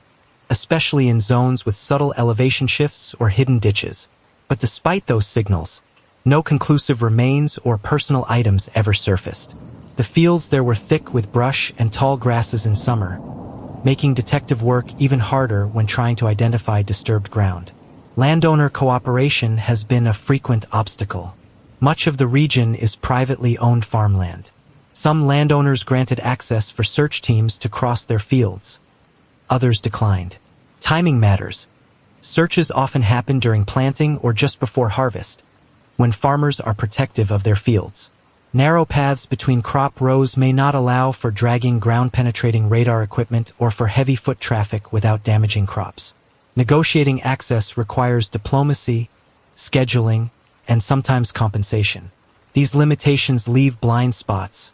especially in zones with subtle elevation shifts or hidden ditches. But despite those signals, no conclusive remains or personal items ever surfaced. The fields there were thick with brush and tall grasses in summer, making detective work even harder when trying to identify disturbed ground. Landowner cooperation has been a frequent obstacle. Much of the region is privately owned farmland. Some landowners granted access for search teams to cross their fields. Others declined. Timing matters. Searches often happen during planting or just before harvest, when farmers are protective of their fields. Narrow paths between crop rows may not allow for dragging ground-penetrating radar equipment or for heavy foot traffic without damaging crops. Negotiating access requires diplomacy, scheduling, and sometimes compensation. These limitations leave blind spots,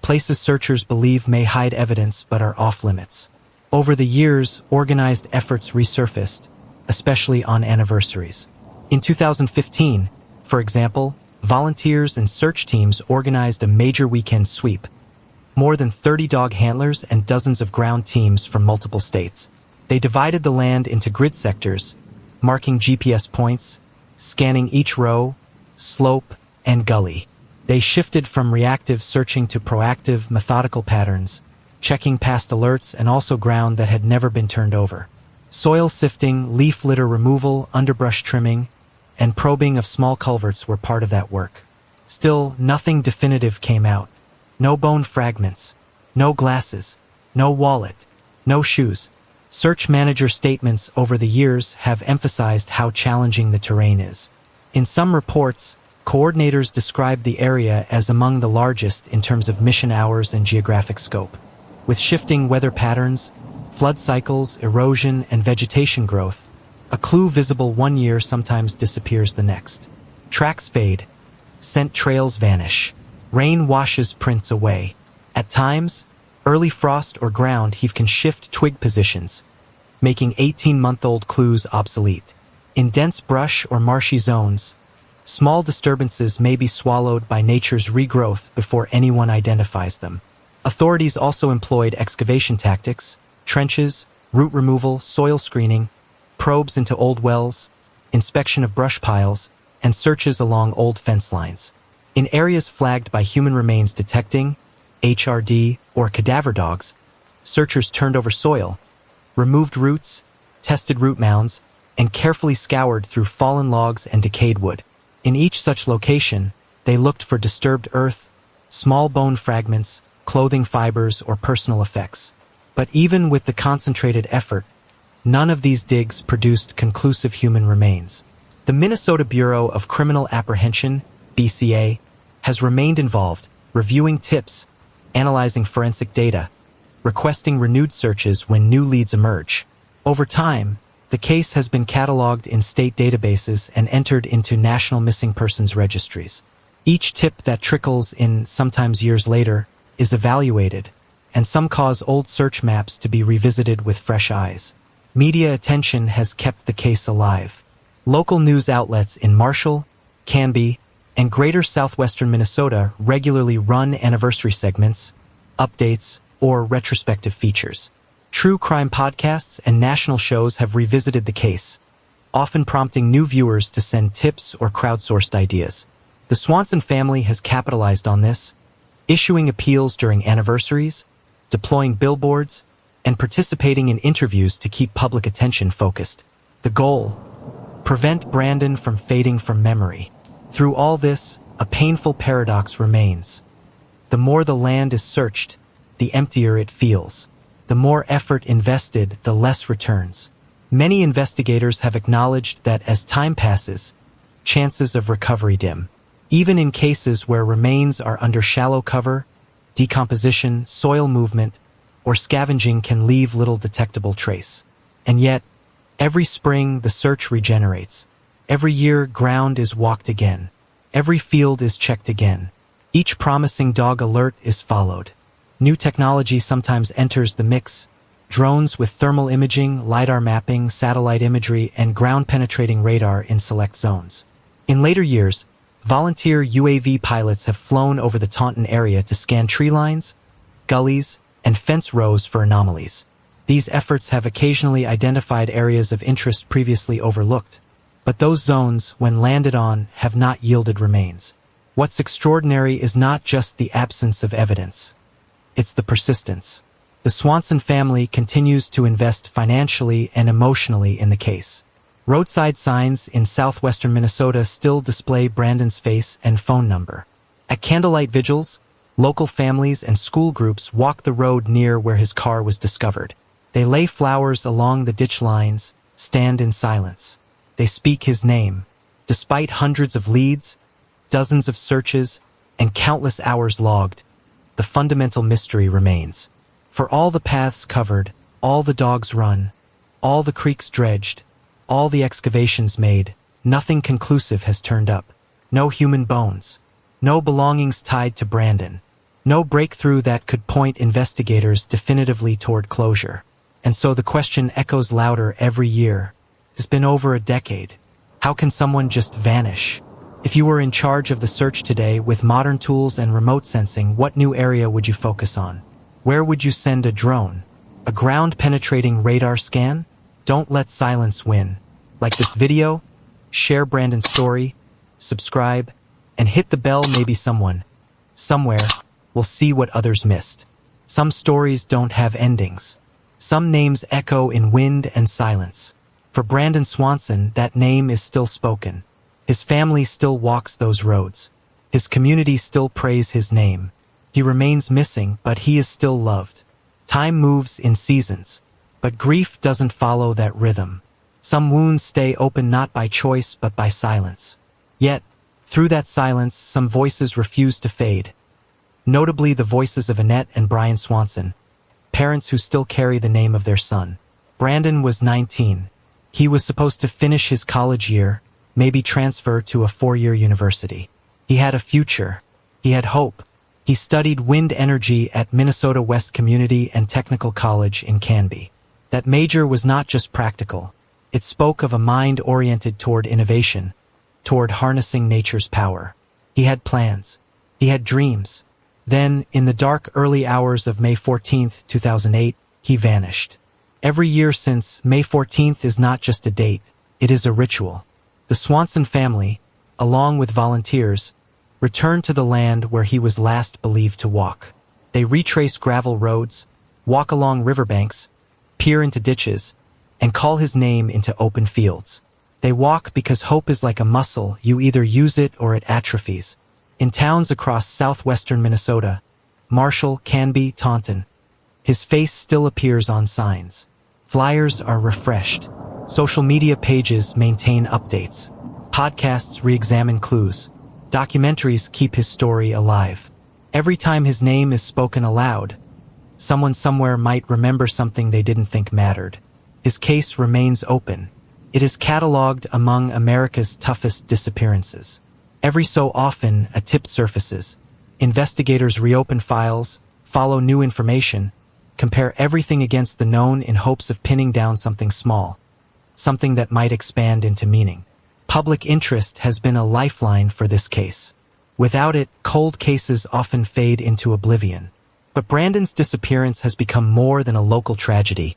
places searchers believe may hide evidence but are off-limits. Over the years, organized efforts resurfaced, especially on anniversaries. In 2015, for example, volunteers and search teams organized a major weekend sweep. More than 30 dog handlers and dozens of ground teams from multiple states. They divided the land into grid sectors, marking GPS points, scanning each row, slope, and gully. They shifted from reactive searching to proactive, methodical patterns, checking past alerts and also ground that had never been turned over. Soil sifting, leaf litter removal, underbrush trimming, and probing of small culverts were part of that work. Still, nothing definitive came out. No bone fragments, no glasses, no wallet, no shoes. Search manager statements over the years have emphasized how challenging the terrain is. In some reports, coordinators described the area as among the largest in terms of mission hours and geographic scope. With shifting weather patterns, flood cycles, erosion, and vegetation growth, a clue visible one year sometimes disappears the next. Tracks fade, scent trails vanish, rain washes prints away. At times, early frost or ground heave can shift twig positions, making 18-month-old clues obsolete. In dense brush or marshy zones, small disturbances may be swallowed by nature's regrowth before anyone identifies them. Authorities also employed excavation tactics, trenches, root removal, soil screening, probes into old wells, inspection of brush piles, and searches along old fence lines. In areas flagged by human remains detecting, HRD, or cadaver dogs, searchers turned over soil, removed roots, tested root mounds, and carefully scoured through fallen logs and decayed wood. In each such location, they looked for disturbed earth, small bone fragments, clothing fibers, or personal effects. But even with the concentrated effort, none of these digs produced conclusive human remains. The Minnesota Bureau of Criminal Apprehension, BCA, has remained involved, reviewing tips, analyzing forensic data, requesting renewed searches when new leads emerge. Over time, the case has been cataloged in state databases and entered into national missing persons registries. Each tip that trickles in, sometimes years later, is evaluated, and some cause old search maps to be revisited with fresh eyes. Media attention has kept the case alive. Local news outlets in Marshall, Canby, and greater southwestern Minnesota regularly run anniversary segments, updates, or retrospective features. True crime podcasts and national shows have revisited the case, often prompting new viewers to send tips or crowdsourced ideas. The Swanson family has capitalized on this, issuing appeals during anniversaries, deploying billboards, and participating in interviews to keep public attention focused. The goal: prevent Brandon from fading from memory. Through all this, a painful paradox remains. The more the land is searched, the emptier it feels. The more effort invested, the less returns. Many investigators have acknowledged that as time passes, chances of recovery dim. Even in cases where remains are under shallow cover, decomposition, soil movement, or scavenging can leave little detectable trace. And yet, every spring the search regenerates. Every year ground is walked again. Every field is checked again. Each promising dog alert is followed. New technology sometimes enters the mix: drones with thermal imaging, LiDAR mapping, satellite imagery, and ground-penetrating radar in select zones. In later years, volunteer UAV pilots have flown over the Taunton area to scan tree lines, gullies, and fence rows for anomalies. These efforts have occasionally identified areas of interest previously overlooked, but those zones, when landed on, have not yielded remains. What's extraordinary is not just the absence of evidence. It's the persistence. The Swanson family continues to invest financially and emotionally in the case. Roadside signs in southwestern Minnesota still display Brandon's face and phone number. At candlelight vigils, local families and school groups walk the road near where his car was discovered. They lay flowers along the ditch lines, stand in silence. They speak his name. Despite hundreds of leads, dozens of searches, and countless hours logged, the fundamental mystery remains. For all the paths covered, all the dogs run, all the creeks dredged, all the excavations made, nothing conclusive has turned up. No human bones. No belongings tied to Brandon. No breakthrough that could point investigators definitively toward closure. And so the question echoes louder every year. It's been over a decade. How can someone just vanish? If you were in charge of the search today with modern tools and remote sensing, what new area would you focus on? Where would you send a drone? A ground-penetrating radar scan? Don't let silence win. Like this video, share Brandon's story, subscribe, and hit the bell. Maybe someone, somewhere, will see what others missed. Some stories don't have endings. Some names echo in wind and silence. For Brandon Swanson, that name is still spoken. His family still walks those roads. His community still praise his name. He remains missing, but he is still loved. Time moves in seasons, but grief doesn't follow that rhythm. Some wounds stay open not by choice but by silence. Yet, through that silence, some voices refuse to fade. Notably the voices of Annette and Brian Swanson, parents who still carry the name of their son. Brandon was 19. He was supposed to finish his college year, maybe transfer to a 4-year university. He had a future. He had hope. He studied wind energy at Minnesota West Community and Technical College in Canby. That major was not just practical. It spoke of a mind oriented toward innovation, toward harnessing nature's power. He had plans. He had dreams. Then, in the dark early hours of May 14, 2008, he vanished. Every year since, May 14th is not just a date, it is a ritual. The Swanson family, along with volunteers, returned to the land where he was last believed to walk. They retrace gravel roads, walk along riverbanks, peer into ditches, and call his name into open fields. They walk because hope is like a muscle, you either use it or it atrophies. In towns across southwestern Minnesota, Marshall, Canby, Taunton, his face still appears on signs. Flyers are refreshed. Social media pages maintain updates. Podcasts re-examine clues. Documentaries keep his story alive. Every time his name is spoken aloud, someone somewhere might remember something they didn't think mattered. His case remains open. It is catalogued among America's toughest disappearances. Every so often, a tip surfaces. Investigators reopen files, follow new information, compare everything against the known in hopes of pinning down something small, something that might expand into meaning. Public interest has been a lifeline for this case. Without it, cold cases often fade into oblivion. But Brandon's disappearance has become more than a local tragedy.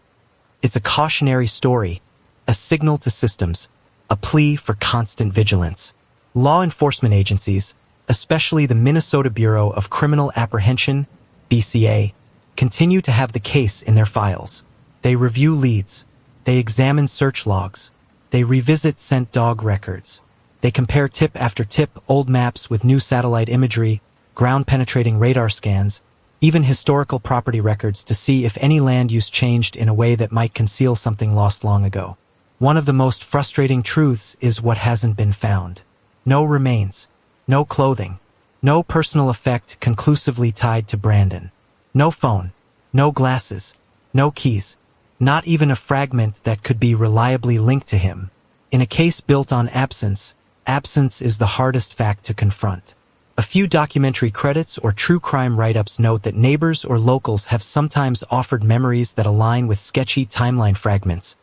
It's a cautionary story, a signal to systems, a plea for constant vigilance. Law enforcement agencies, especially the Minnesota Bureau of Criminal Apprehension, BCA, continue to have the case in their files. They review leads. They examine search logs. They revisit scent dog records. They compare tip after tip, old maps with new satellite imagery, ground-penetrating radar scans, even historical property records to see if any land use changed in a way that might conceal something lost long ago. One of the most frustrating truths is what hasn't been found. No remains, no clothing, no personal effect conclusively tied to Brandon. No phone, no glasses, no keys, not even a fragment that could be reliably linked to him. In a case built on absence, absence is the hardest fact to confront. A few documentary credits or true crime write-ups note that neighbors or locals have sometimes offered memories that align with sketchy timeline fragments,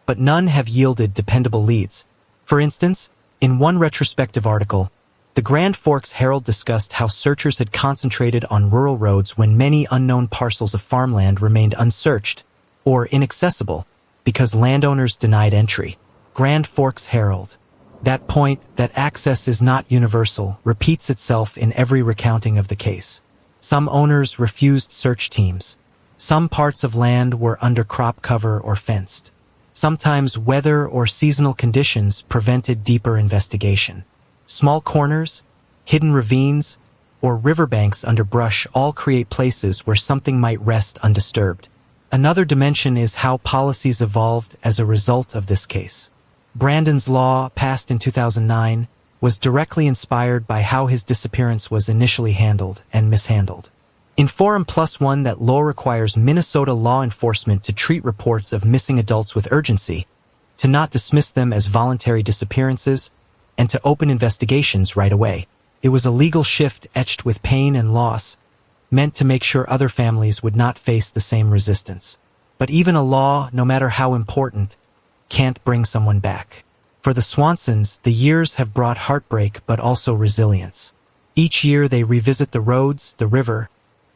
but none have yielded dependable leads. For instance, in one retrospective article, the Grand Forks Herald discussed how searchers had concentrated on rural roads when many unknown parcels of farmland remained unsearched or inaccessible because landowners denied entry. Grand Forks Herald. That point, that access is not universal, repeats itself in every recounting of the case. Some owners refused search teams. Some parts of land were under crop cover or fenced. Sometimes weather or seasonal conditions prevented deeper investigation. Small corners, hidden ravines, or riverbanks under brush all create places where something might rest undisturbed. Another dimension is how policies evolved as a result of this case. Brandon's law, passed in 2009, was directly inspired by how his disappearance was initially handled and mishandled. In Forum Plus One, that law requires Minnesota law enforcement to treat reports of missing adults with urgency, to not dismiss them as voluntary disappearances, and to open investigations right away. It was a legal shift etched with pain and loss, meant to make sure other families would not face the same resistance. But even a law, no matter how important, can't bring someone back. For the Swansons, the years have brought heartbreak but also resilience. Each year they revisit the roads, the river,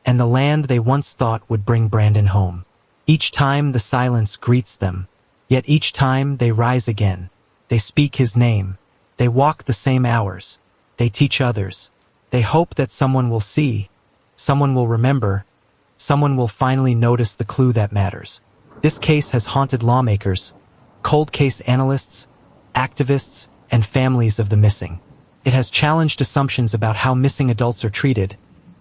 and the land they once thought would bring Brandon home. Each time the silence greets them, yet each time they rise again. They speak his name. They walk the same hours. They teach others. They hope that someone will see, someone will remember, someone will finally notice the clue that matters. This case has haunted lawmakers, cold case analysts, activists, and families of the missing. It has challenged assumptions about how missing adults are treated,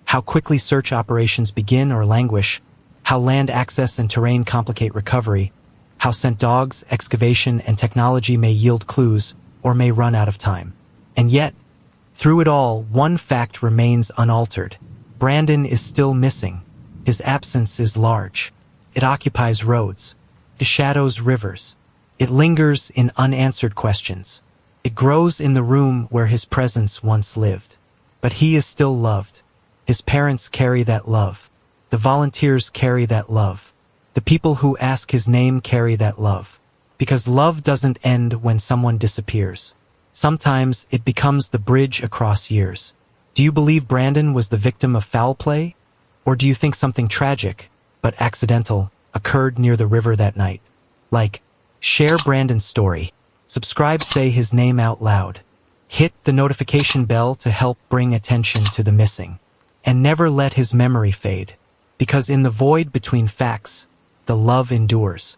how quickly search operations begin or languish, how land access and terrain complicate recovery, how scent dogs, excavation, and technology may yield clues or may run out of time. And yet, through it all, one fact remains unaltered. Brandon is still missing. His absence is large. It occupies roads. It shadows rivers. It lingers in unanswered questions. It grows in the room where his presence once lived. But he is still loved. His parents carry that love. The volunteers carry that love. The people who ask his name carry that love. Because love doesn't end when someone disappears. Sometimes it becomes the bridge across years. Do you believe Brandon was the victim of foul play? Or do you think something tragic, but accidental, occurred near the river that night? Like, share Brandon's story. Subscribe, say his name out loud. Hit the notification bell to help bring attention to the missing. and never let his memory fade, because in the void between facts, the love endures.